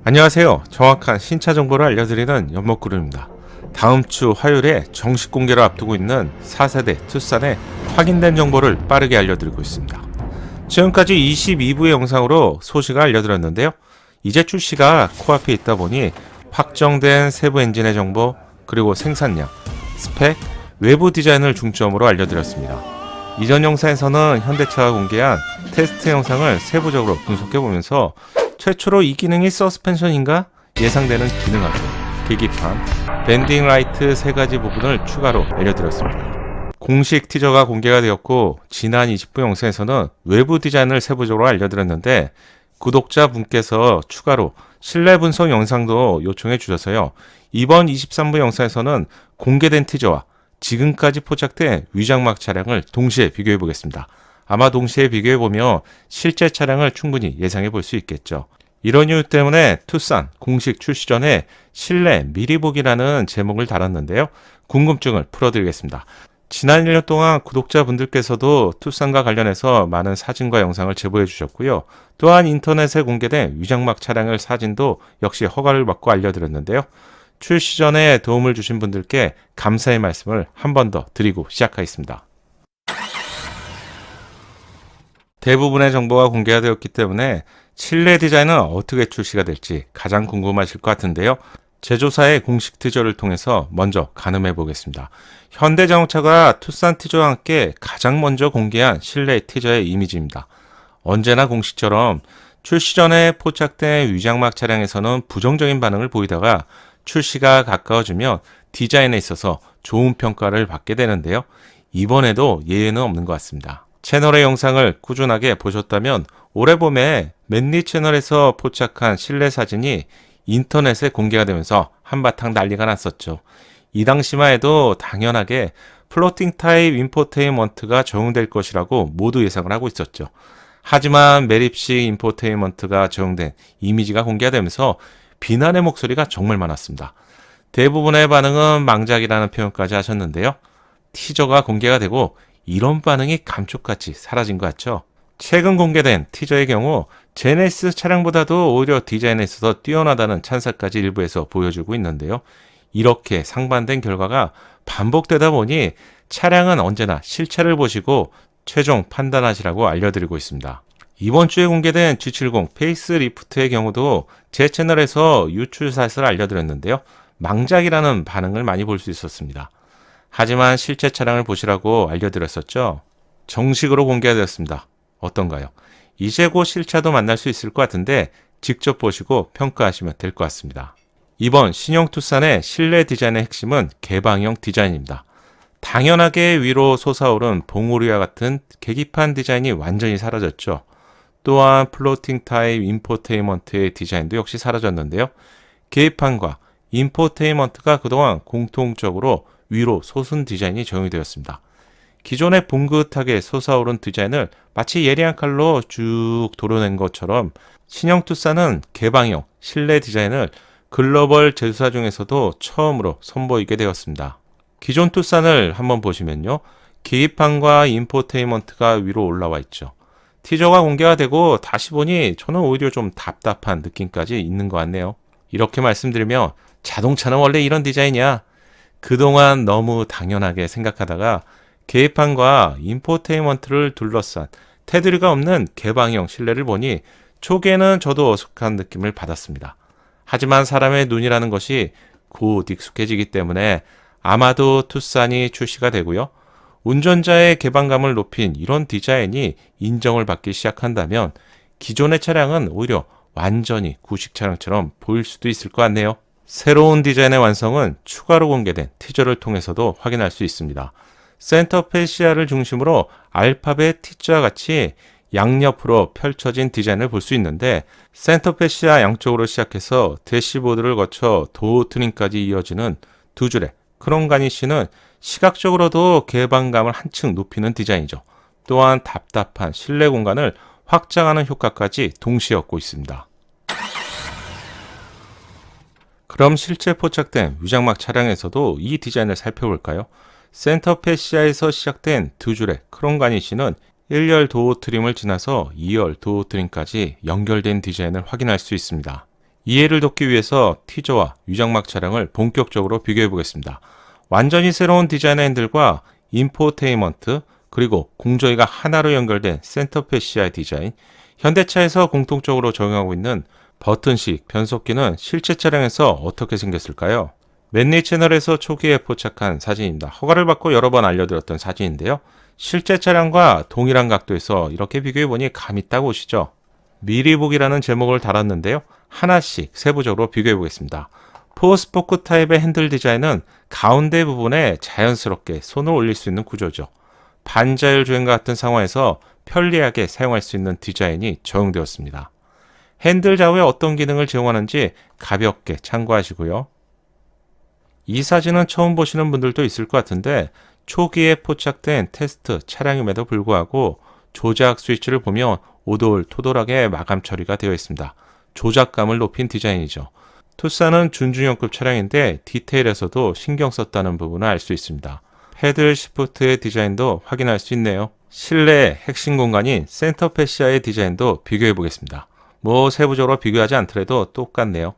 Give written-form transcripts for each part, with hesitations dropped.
안녕하세요. 정확한 신차 정보를 알려드리는 연목그룹입니다. 다음 주 화요일에 정식 공개를 앞두고 있는 4세대 투싼의 확인된 정보를 빠르게 알려드리고 있습니다. 지금까지 22부의 영상으로 소식을 알려드렸는데요. 이제 출시가 코앞에 있다 보니 확정된 세부 엔진의 정보, 그리고 생산량, 스펙, 외부 디자인을 중점으로 알려드렸습니다. 이전 영상에서는 현대차가 공개한 테스트 영상을 세부적으로 분석해보면서 최초로 이 기능이 서스펜션인가 예상되는 기능하고 계기판, 밴딩 라이트 3가지 부분을 추가로 알려드렸습니다. 공식 티저가 공개가 되었고 지난 20부 영상에서는 외부 디자인을 세부적으로 알려드렸는데 구독자분께서 추가로 실내 분석 영상도 요청해 주셔서요. 이번 23부 영상에서는 공개된 티저와 지금까지 포착된 위장막 차량을 동시에 비교해 보겠습니다. 아마 동시에 비교해보면 실제 차량을 충분히 예상해 볼 수 있겠죠. 이런 이유 때문에 투싼 공식 출시 전에 실내 미리 보기라는 제목을 달았는데요. 궁금증을 풀어드리겠습니다. 지난 1년 동안 구독자분들께서도 투싼과 관련해서 많은 사진과 영상을 제보해 주셨고요. 또한 인터넷에 공개된 위장막 차량의 사진도 역시 허가를 받고 알려드렸는데요. 출시 전에 도움을 주신 분들께 감사의 말씀을 한 번 더 드리고 시작하겠습니다. 대부분의 정보가 공개가 되었기 때문에 실내 디자인은 어떻게 출시가 될지 가장 궁금하실 것 같은데요. 제조사의 공식 티저를 통해서 먼저 가늠해 보겠습니다. 현대자동차가 투싼 티저와 함께 가장 먼저 공개한 실내 티저의 이미지입니다. 언제나 공식처럼 출시 전에 포착된 위장막 차량에서는 부정적인 반응을 보이다가 출시가 가까워지면 디자인에 있어서 좋은 평가를 받게 되는데요. 이번에도 예외는 없는 것 같습니다. 채널의 영상을 꾸준하게 보셨다면 올해 봄에 맨리 채널에서 포착한 실내 사진이 인터넷에 공개가 되면서 한바탕 난리가 났었죠. 이 당시만 해도 당연하게 플로팅 타입 인포테인먼트가 적용될 것이라고 모두 예상을 하고 있었죠. 하지만 매립식 인포테인먼트가 적용된 이미지가 공개가 되면서 비난의 목소리가 정말 많았습니다. 대부분의 반응은 망작이라는 표현까지 하셨는데요. 티저가 공개가 되고 이런 반응이 감쪽같이 사라진 것 같죠. 최근 공개된 티저의 경우 제네시스 차량보다도 오히려 디자인에 있어서 뛰어나다는 찬사까지 일부에서 보여주고 있는데요. 이렇게 상반된 결과가 반복되다 보니 차량은 언제나 실체를 보시고 최종 판단하시라고 알려드리고 있습니다. 이번 주에 공개된 G70 페이스리프트의 경우도 제 채널에서 유출사실을 알려드렸는데요. 망작이라는 반응을 많이 볼 수 있었습니다. 하지만 실제 차량을 보시라고 알려드렸었죠. 정식으로 공개가 되었습니다. 어떤가요? 이제 곧 실차도 만날 수 있을 것 같은데 직접 보시고 평가하시면 될 것 같습니다. 이번 신형 투싼의 실내 디자인의 핵심은 개방형 디자인입니다. 당연하게 위로 솟아오른 봉우리와 같은 계기판 디자인이 완전히 사라졌죠. 또한 플로팅 타입 인포테인먼트의 디자인도 역시 사라졌는데요. 계기판과 인포테인먼트가 그동안 공통적으로 위로 솟은 디자인이 적용이 되었습니다. 기존의 봉긋하게 솟아오른 디자인을 마치 예리한 칼로 쭉 도려낸 것처럼 신형 투싼은 개방형 실내 디자인을 글로벌 제조사 중에서도 처음으로 선보이게 되었습니다. 기존 투싼을 한번 보시면요. 계기판과 인포테인먼트가 위로 올라와 있죠. 티저가 공개가 되고 다시 보니 저는 오히려 좀 답답한 느낌까지 있는 것 같네요. 이렇게 말씀드리면 자동차는 원래 이런 디자인이야. 그동안 너무 당연하게 생각하다가 계기판과 인포테인먼트를 둘러싼 테두리가 없는 개방형 실내를 보니 초기에는 저도 어색한 느낌을 받았습니다. 하지만 사람의 눈이라는 것이 곧 익숙해지기 때문에 아마도 투싼이 출시가 되고요. 운전자의 개방감을 높인 이런 디자인이 인정을 받기 시작한다면 기존의 차량은 오히려 완전히 구식 차량처럼 보일 수도 있을 것 같네요. 새로운 디자인의 완성은 추가로 공개된 티저를 통해서도 확인할 수 있습니다. 센터 패시아를 중심으로 알파벳 T자와 같이 양옆으로 펼쳐진 디자인을 볼 수 있는데 센터 패시아 양쪽으로 시작해서 대시보드를 거쳐 도어 트림까지 이어지는 두 줄의 크롬 가니쉬는 시각적으로도 개방감을 한층 높이는 디자인이죠. 또한 답답한 실내 공간을 확장하는 효과까지 동시에 얻고 있습니다. 그럼 실제 포착된 위장막 차량에서도 이 디자인을 살펴볼까요? 센터 패시아에서 시작된 두 줄의 크롬 가니쉬는 1열 도어 트림을 지나서 2열 도어 트림까지 연결된 디자인을 확인할 수 있습니다. 이해를 돕기 위해서 티저와 유장막 차량을 본격적으로 비교해 보겠습니다. 완전히 새로운 디자인의 핸들과 인포테인먼트, 그리고 공조기가 하나로 연결된 센터페시아의 디자인, 현대차에서 공통적으로 적용하고 있는 버튼식 변속기는 실제 차량에서 어떻게 생겼을까요? 맨니 채널에서 초기에 포착한 사진입니다. 허가를 받고 여러 번 알려드렸던 사진인데요. 실제 차량과 동일한 각도에서 이렇게 비교해보니 감이 딱 오시죠? 미리 보기라는 제목을 달았는데요. 하나씩 세부적으로 비교해보겠습니다. 포스포크 타입의 핸들 디자인은 가운데 부분에 자연스럽게 손을 올릴 수 있는 구조죠. 반자율 주행과 같은 상황에서 편리하게 사용할 수 있는 디자인이 적용되었습니다. 핸들 좌우에 어떤 기능을 제공하는지 가볍게 참고하시고요. 이 사진은 처음 보시는 분들도 있을 것 같은데 초기에 포착된 테스트 차량임에도 불구하고 조작 스위치를 보면 오돌토돌하게 마감 처리가 되어 있습니다. 조작감을 높인 디자인이죠. 투싼은 준중형급 차량인데 디테일에서도 신경 썼다는 부분을 알 수 있습니다. 패들 시프트의 디자인도 확인할 수 있네요. 실내의 핵심 공간인 센터 패시아의 디자인도 비교해 보겠습니다. 세부적으로 비교하지 않더라도 똑같네요.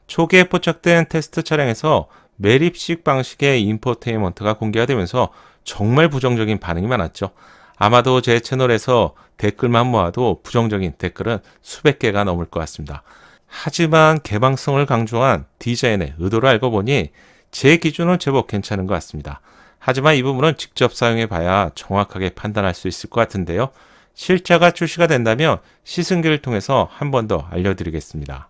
초기에 포착된 테스트 차량에서 매립식 방식의 인포테인먼트가 공개가 되면서 정말 부정적인 반응이 많았죠. 아마도 제 채널에서 댓글만 모아도 부정적인 댓글은 수백 개가 넘을 것 같습니다. 하지만 개방성을 강조한 디자인의 의도를 알고 보니 제 기준은 제법 괜찮은 것 같습니다. 하지만 이 부분은 직접 사용해 봐야 정확하게 판단할 수 있을 것 같은데요. 실차가 출시가 된다면 시승기를 통해서 한 번 더 알려드리겠습니다.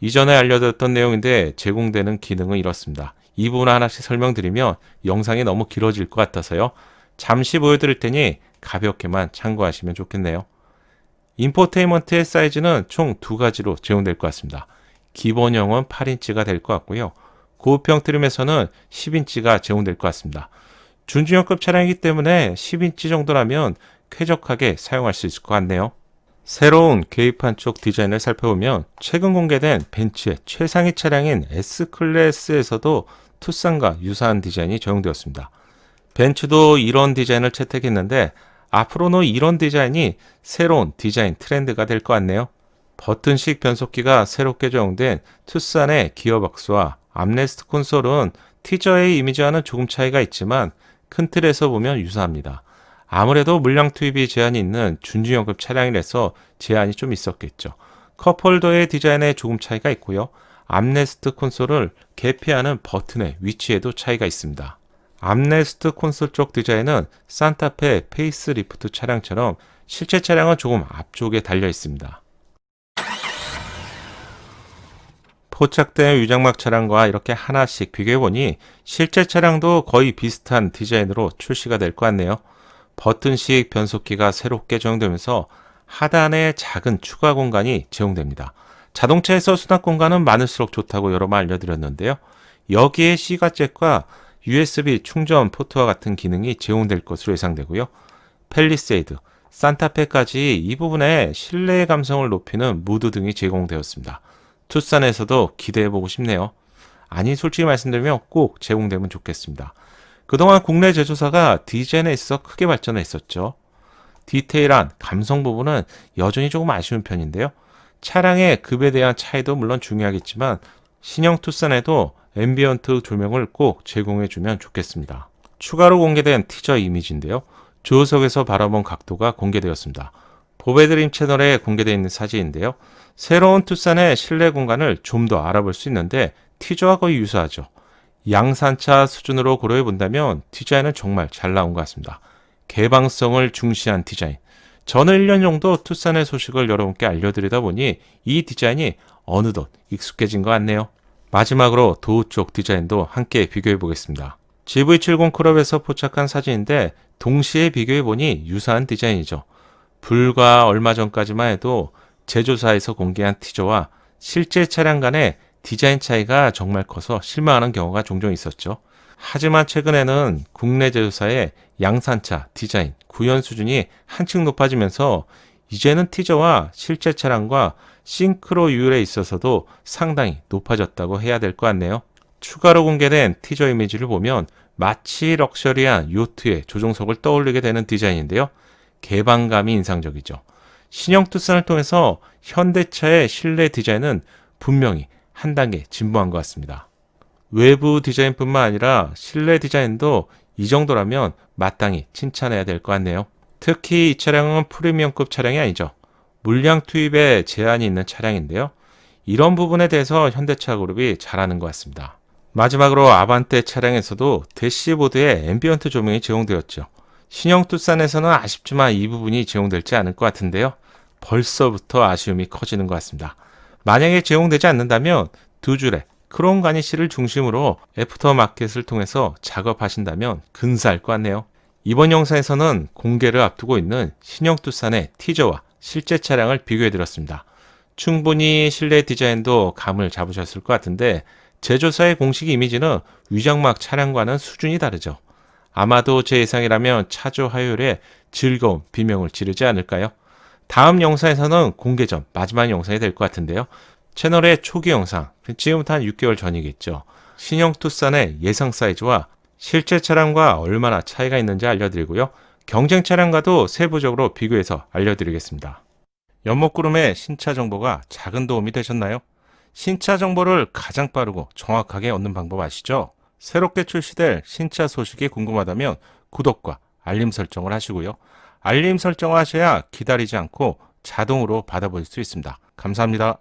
이전에 알려드렸던 내용인데 제공되는 기능은 이렇습니다. 이 부분 하나씩 설명드리면 영상이 너무 길어질 것 같아서요. 잠시 보여드릴 테니 가볍게만 참고하시면 좋겠네요. 인포테인먼트의 사이즈는 총 두 가지로 제공될 것 같습니다. 기본형은 8인치가 될 것 같고요. 고급형 트림에서는 10인치가 제공될 것 같습니다. 준중형급 차량이기 때문에 10인치 정도라면 쾌적하게 사용할 수 있을 것 같네요. 새로운 계기판 쪽 디자인을 살펴보면 최근 공개된 벤츠의 최상위 차량인 S클래스에서도 투싼과 유사한 디자인이 적용되었습니다. 벤츠도 이런 디자인을 채택했는데 앞으로는 이런 디자인이 새로운 디자인 트렌드가 될 것 같네요. 버튼식 변속기가 새롭게 적용된 투싼의 기어박스와 암레스트 콘솔은 티저의 이미지와는 조금 차이가 있지만 큰 틀에서 보면 유사합니다. 아무래도 물량 투입이 제한이 있는 준중형급 차량이라서 제한이 좀 있었겠죠. 컵홀더의 디자인에 조금 차이가 있고요. 암레스트 콘솔을 개폐하는 버튼의 위치에도 차이가 있습니다. 암레스트 콘솔 쪽 디자인은 산타페 페이스리프트 차량처럼 실제 차량은 조금 앞쪽에 달려 있습니다. 포착된 유장막 차량과 이렇게 하나씩 비교해보니 실제 차량도 거의 비슷한 디자인으로 출시가 될 것 같네요. 버튼식 변속기가 새롭게 적용되면서 하단에 작은 추가 공간이 제공됩니다. 자동차에서 수납 공간은 많을수록 좋다고 여러 번 알려드렸는데요. 여기에 C가잭과 USB 충전 포트와 같은 기능이 제공될 것으로 예상되고요. 팰리세이드, 산타페까지 이 부분에 실내 감성을 높이는 무드 등이 제공되었습니다. 투싼에서도 기대해보고 싶네요. 아니 솔직히 말씀드리면 꼭 제공되면 좋겠습니다. 그동안 국내 제조사가 디자인에 있어 크게 발전했었죠. 디테일한 감성 부분은 여전히 조금 아쉬운 편인데요. 차량의 급에 대한 차이도 물론 중요하겠지만 신형 투싼에도 앰비언트 조명을 꼭 제공해주면 좋겠습니다. 추가로 공개된 티저 이미지인데요. 조수석에서 바라본 각도가 공개되었습니다. 보배드림 채널에 공개되어 있는 사진인데요. 새로운 투싼의 실내 공간을 좀 더 알아볼 수 있는데 티저와 거의 유사하죠. 양산차 수준으로 고려해 본다면 디자인은 정말 잘 나온 것 같습니다. 개방성을 중시한 디자인. 저는 1년 정도 투싼의 소식을 여러분께 알려드리다 보니 이 디자인이 어느덧 익숙해진 것 같네요. 마지막으로 도우 쪽 디자인도 함께 비교해 보겠습니다. GV70 클럽에서 포착한 사진인데 동시에 비교해 보니 유사한 디자인이죠. 불과 얼마 전까지만 해도 제조사에서 공개한 티저와 실제 차량 간의 디자인 차이가 정말 커서 실망하는 경우가 종종 있었죠. 하지만 최근에는 국내 제조사의 양산차 디자인, 구현 수준이 한층 높아지면서 이제는 티저와 실제 차량과 싱크로 유율에 있어서도 상당히 높아졌다고 해야 될 것 같네요. 추가로 공개된 티저 이미지를 보면 마치 럭셔리한 요트의 조종석을 떠올리게 되는 디자인인데요. 개방감이 인상적이죠. 신형 투싼을 통해서 현대차의 실내 디자인은 분명히 한 단계 진보한 것 같습니다. 외부 디자인뿐만 아니라 실내 디자인도 이 정도라면 마땅히 칭찬해야 될 것 같네요. 특히 이 차량은 프리미엄급 차량이 아니죠. 물량 투입에 제한이 있는 차량인데요. 이런 부분에 대해서 현대차그룹이 잘하는 것 같습니다. 마지막으로 아반떼 차량에서도 대시보드에 앰비언트 조명이 제공되었죠. 신형 투싼에서는 아쉽지만 이 부분이 제공될지 않을 것 같은데요. 벌써부터 아쉬움이 커지는 것 같습니다. 만약에 제공되지 않는다면 두 줄의 크롬 가니쉬를 중심으로 애프터마켓을 통해서 작업하신다면 근사할 것 같네요. 이번 영상에서는 공개를 앞두고 있는 신형 투싼의 티저와 실제 차량을 비교해드렸습니다. 충분히 실내 디자인도 감을 잡으셨을 것 같은데 제조사의 공식 이미지는 위장막 차량과는 수준이 다르죠. 아마도 제 예상이라면 차주 화요일에 즐거운 비명을 지르지 않을까요? 다음 영상에서는 공개 전 마지막 영상이 될 것 같은데요. 채널의 초기 영상, 지금부터 한 6개월 전이겠죠. 신형 투싼의 예상 사이즈와 실제 차량과 얼마나 차이가 있는지 알려드리고요. 경쟁 차량과도 세부적으로 비교해서 알려드리겠습니다. 연목구름의 신차 정보가 작은 도움이 되셨나요? 신차 정보를 가장 빠르고 정확하게 얻는 방법 아시죠? 새롭게 출시될 신차 소식이 궁금하다면 구독과 알림 설정을 하시고요. 알림 설정을 하셔야 기다리지 않고 자동으로 받아볼 수 있습니다. 감사합니다.